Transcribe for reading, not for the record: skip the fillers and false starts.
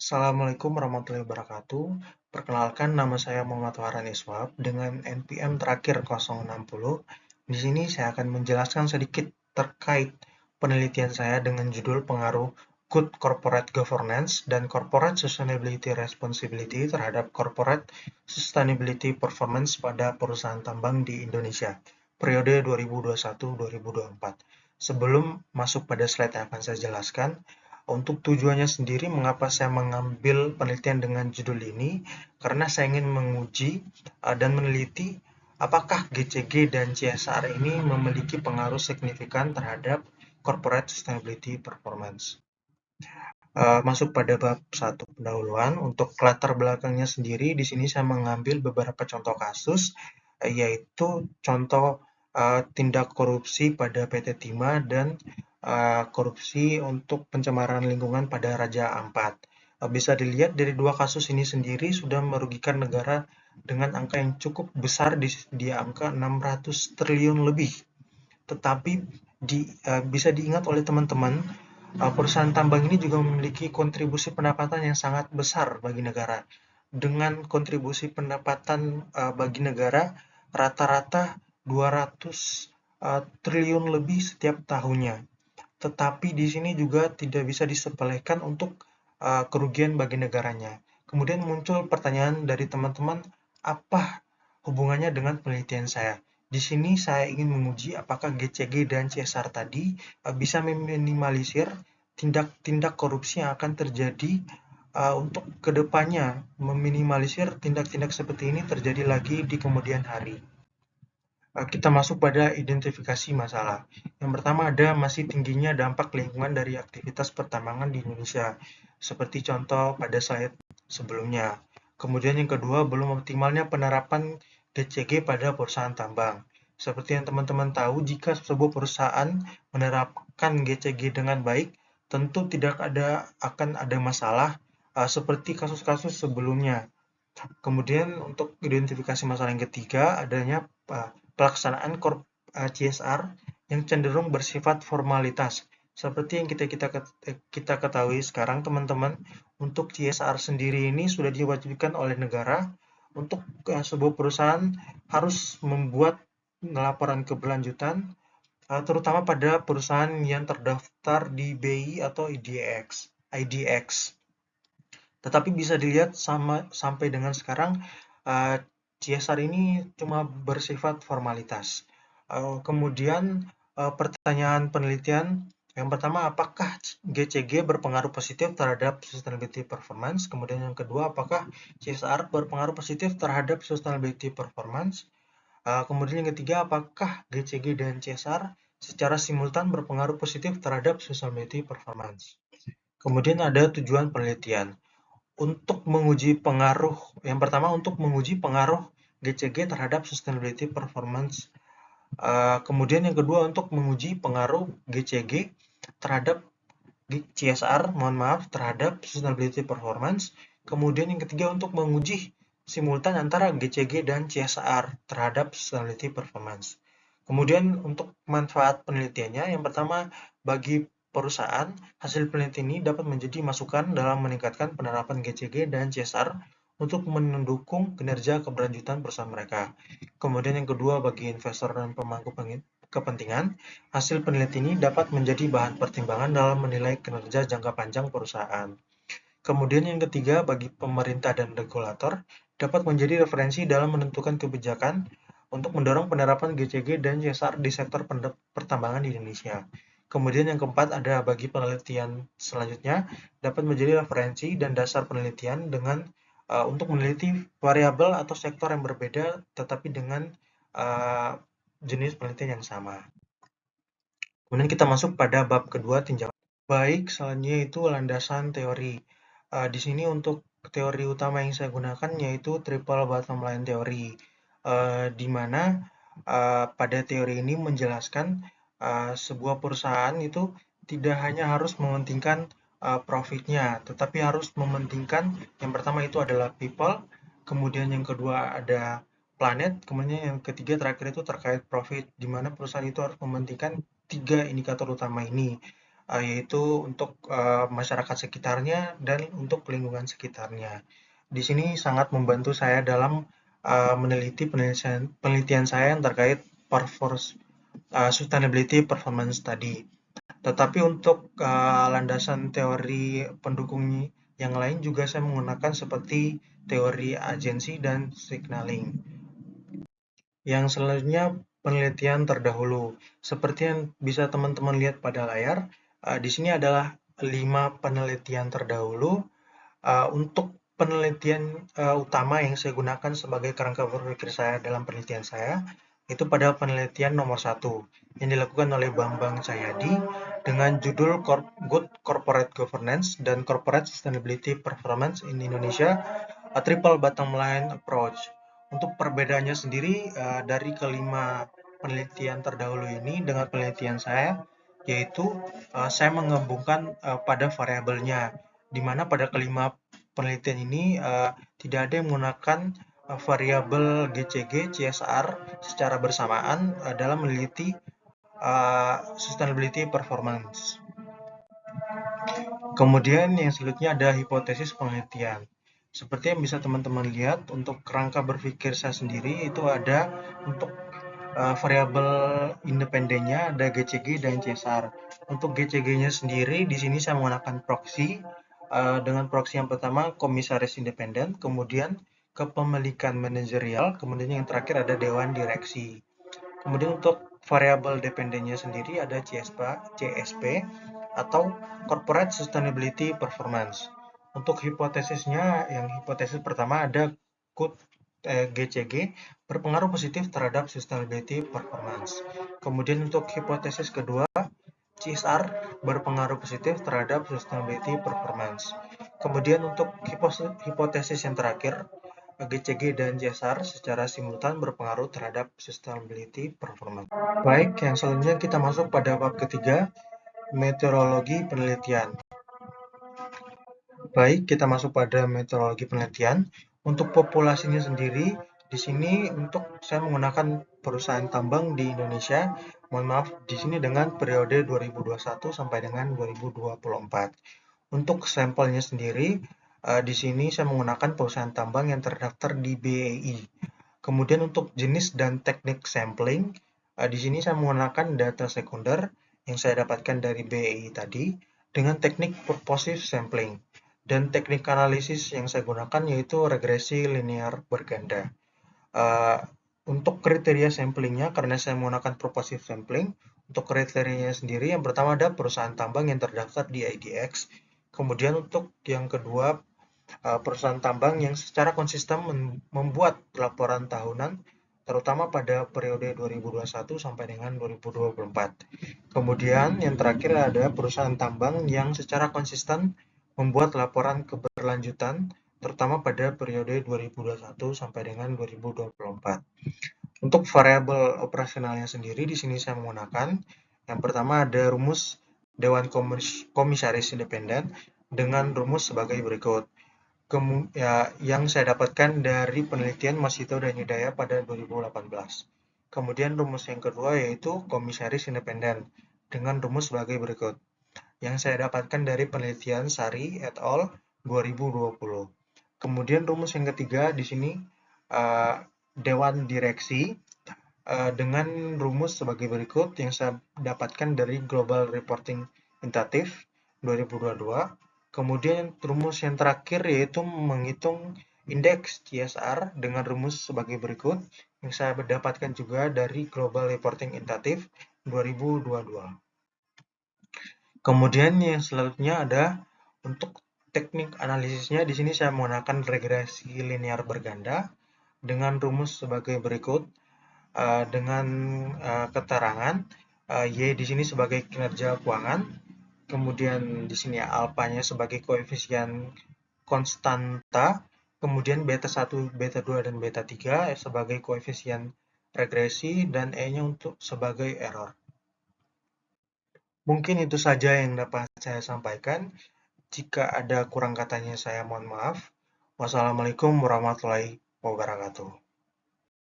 Assalamualaikum warahmatullahi wabarakatuh. Perkenalkan, nama saya Muhammad Farhan Iswab dengan NPM terakhir 060. Di sini saya akan menjelaskan sedikit terkait penelitian saya dengan judul pengaruh Good Corporate Governance dan Corporate Sustainability Responsibility terhadap Corporate Sustainability Performance pada perusahaan tambang di Indonesia, periode 2021-2024. Sebelum masuk pada slide yang akan saya jelaskan, untuk tujuannya sendiri, mengapa saya mengambil penelitian dengan judul ini? Karena saya ingin menguji dan meneliti apakah GCG dan CSR ini memiliki pengaruh signifikan terhadap corporate sustainability performance. Masuk pada bab 1 pendahuluan. Untuk latar belakangnya sendiri, di sini saya mengambil beberapa contoh kasus, yaitu contoh tindak korupsi pada PT Timah dan korupsi untuk pencemaran lingkungan pada Raja Ampat. Bisa dilihat dari dua kasus ini sendiri sudah merugikan negara dengan angka yang cukup besar, di angka 600 triliun lebih. Tetapi bisa diingat oleh teman-teman, perusahaan tambang ini juga memiliki kontribusi pendapatan yang sangat besar bagi negara. Dengan kontribusi pendapatan bagi negara rata-rata 200 triliun lebih setiap tahunnya. Tetapi di sini juga tidak bisa disepelekan untuk kerugian bagi negaranya. Kemudian muncul pertanyaan dari teman-teman, apa hubungannya dengan penelitian saya? Di sini saya ingin menguji apakah GCG dan CSR tadi bisa meminimalisir tindak-tindak korupsi yang akan terjadi untuk kedepannya, meminimalisir tindak-tindak seperti ini terjadi lagi di kemudian hari. Kita masuk pada identifikasi masalah. Yang pertama, ada masih tingginya dampak lingkungan dari aktivitas pertambangan di Indonesia, seperti contoh pada slide sebelumnya. Kemudian yang kedua, belum optimalnya penerapan GCG pada perusahaan tambang. Seperti yang teman-teman tahu, jika sebuah perusahaan menerapkan GCG dengan baik, tentu tidak akan ada masalah seperti kasus-kasus sebelumnya. Kemudian untuk identifikasi masalah yang ketiga, adanya pelaksanaan CSR yang cenderung bersifat formalitas. Seperti yang kita ketahui sekarang, teman-teman, untuk CSR sendiri ini sudah diwajibkan oleh negara untuk sebuah perusahaan harus membuat laporan keberlanjutan, terutama pada perusahaan yang terdaftar di BI atau IDX. Tetapi bisa dilihat sampai dengan sekarang, CSR ini cuma bersifat formalitas. Kemudian pertanyaan penelitian yang pertama, apakah GCG berpengaruh positif terhadap sustainability performance? Kemudian yang kedua, apakah CSR berpengaruh positif terhadap sustainability performance? Kemudian yang ketiga, apakah GCG dan CSR secara simultan berpengaruh positif terhadap sustainability performance? Kemudian ada tujuan penelitian. Untuk menguji pengaruh, yang pertama untuk menguji pengaruh GCG terhadap sustainability performance. Kemudian yang kedua untuk menguji pengaruh GCG terhadap CSR, terhadap sustainability performance. Kemudian yang ketiga untuk menguji simultan antara GCG dan CSR terhadap sustainability performance. Kemudian untuk manfaat penelitiannya, yang pertama bagi perusahaan, hasil penelitian ini dapat menjadi masukan dalam meningkatkan penerapan GCG dan CSR untuk mendukung kinerja keberlanjutan perusahaan mereka. Kemudian yang kedua, bagi investor dan pemangku kepentingan, hasil penelitian ini dapat menjadi bahan pertimbangan dalam menilai kinerja jangka panjang perusahaan. Kemudian yang ketiga, bagi pemerintah dan regulator, dapat menjadi referensi dalam menentukan kebijakan untuk mendorong penerapan GCG dan CSR di sektor pertambangan di Indonesia. Kemudian yang keempat, ada bagi penelitian selanjutnya, dapat menjadi referensi dan dasar penelitian untuk meneliti variabel atau sektor yang berbeda tetapi dengan jenis penelitian yang sama. Kemudian kita masuk pada bab kedua, tinjauan. Baik, selanjutnya itu landasan teori. Di sini untuk teori utama yang saya gunakan yaitu triple bottom line theory, di mana pada teori ini menjelaskan sebuah perusahaan itu tidak hanya harus mementingkan profitnya, tetapi harus mementingkan yang pertama itu adalah people, kemudian yang kedua ada planet, kemudian yang ketiga terakhir itu terkait profit, di mana perusahaan itu harus mementingkan tiga indikator utama ini. yaitu untuk masyarakat sekitarnya dan untuk lingkungan sekitarnya. Di sini sangat membantu saya dalam meneliti penelitian saya yang terkait sustainability performance tadi. Tetapi untuk landasan teori pendukung yang lain juga saya menggunakan seperti teori agensi dan signaling. Yang selanjutnya penelitian terdahulu. Seperti yang bisa teman-teman lihat pada layar, di sini adalah 5 penelitian terdahulu. Untuk penelitian utama yang saya gunakan sebagai kerangka berpikir saya dalam penelitian saya, itu pada penelitian nomor 1 yang dilakukan oleh Bambang Cahyadi dengan judul Good Corporate Governance dan Corporate Sustainability Performance in Indonesia, a Triple Bottom Line Approach. Untuk perbedaannya sendiri dari kelima penelitian terdahulu ini dengan penelitian saya, yaitu saya menggabungkan pada variabelnya, di mana pada kelima penelitian ini tidak ada yang menggunakan variabel GCG, CSR secara bersamaan dalam meneliti sustainability performance. Kemudian yang selanjutnya ada hipotesis penelitian. Seperti yang bisa teman-teman lihat, untuk kerangka berpikir saya sendiri itu ada untuk variabel independennya ada GCG dan CSR. Untuk GCG-nya sendiri di sini saya menggunakan proxy dengan proxy yang pertama komisaris independen, kemudian kepemilikan manajerial, kemudian yang terakhir ada dewan direksi. Kemudian untuk variabel dependennya sendiri ada CSP atau Corporate Sustainability Performance. Untuk hipotesisnya, yang hipotesis pertama ada good GCG berpengaruh positif terhadap sustainability performance. Kemudian untuk hipotesis kedua, CSR berpengaruh positif terhadap sustainability performance. Kemudian untuk hipotesis yang terakhir, GCG dan CSR secara simultan berpengaruh terhadap sustainability performance. Baik, yang selanjutnya kita masuk pada bab ketiga, meteorologi penelitian. Baik, kita masuk pada meteorologi penelitian. Untuk populasinya sendiri, di sini untuk saya menggunakan perusahaan tambang di Indonesia. Mohon maaf, di sini dengan periode 2021 sampai dengan 2024. Untuk sampelnya sendiri, di sini saya menggunakan perusahaan tambang yang terdaftar di BEI. Kemudian untuk jenis dan teknik sampling, di sini saya menggunakan data sekunder yang saya dapatkan dari BEI tadi dengan teknik purposive sampling. Dan teknik analisis yang saya gunakan yaitu regresi linear berganda. Untuk kriteria samplingnya, karena saya menggunakan purposive sampling, untuk kriterianya sendiri yang pertama ada perusahaan tambang yang terdaftar di IDX. Kemudian untuk yang kedua, perusahaan tambang yang secara konsisten membuat laporan tahunan, terutama pada periode 2021 sampai dengan 2024. Kemudian yang terakhir ada perusahaan tambang yang secara konsisten membuat laporan keberlanjutan, terutama pada periode 2021 sampai dengan 2024. Untuk variabel operasionalnya sendiri, di sini saya menggunakan yang pertama ada rumus Dewan Komisaris Independen dengan rumus sebagai berikut. Yang saya dapatkan dari penelitian Masito dan Hidayah pada 2018. Kemudian rumus yang kedua yaitu Komisaris Independen dengan rumus sebagai berikut, yang saya dapatkan dari penelitian Sari et al. 2020. Kemudian rumus yang ketiga di sini Dewan Direksi dengan rumus sebagai berikut yang saya dapatkan dari Global Reporting Initiative 2022. Kemudian rumus yang terakhir yaitu menghitung indeks CSR dengan rumus sebagai berikut yang saya dapatkan juga dari Global Reporting Initiative 2022. Kemudian yang selanjutnya ada untuk teknik analisisnya, di sini saya menggunakan regresi linear berganda dengan rumus sebagai berikut, dengan keterangan Y di sini sebagai kinerja keuangan, kemudian di sini alfanya sebagai koefisien konstanta, kemudian beta 1, beta 2, dan beta 3 sebagai koefisien regresi, dan E-nya untuk sebagai error. Mungkin itu saja yang dapat saya sampaikan. Jika ada kurang katanya saya mohon maaf. Wassalamualaikum warahmatullahi wabarakatuh.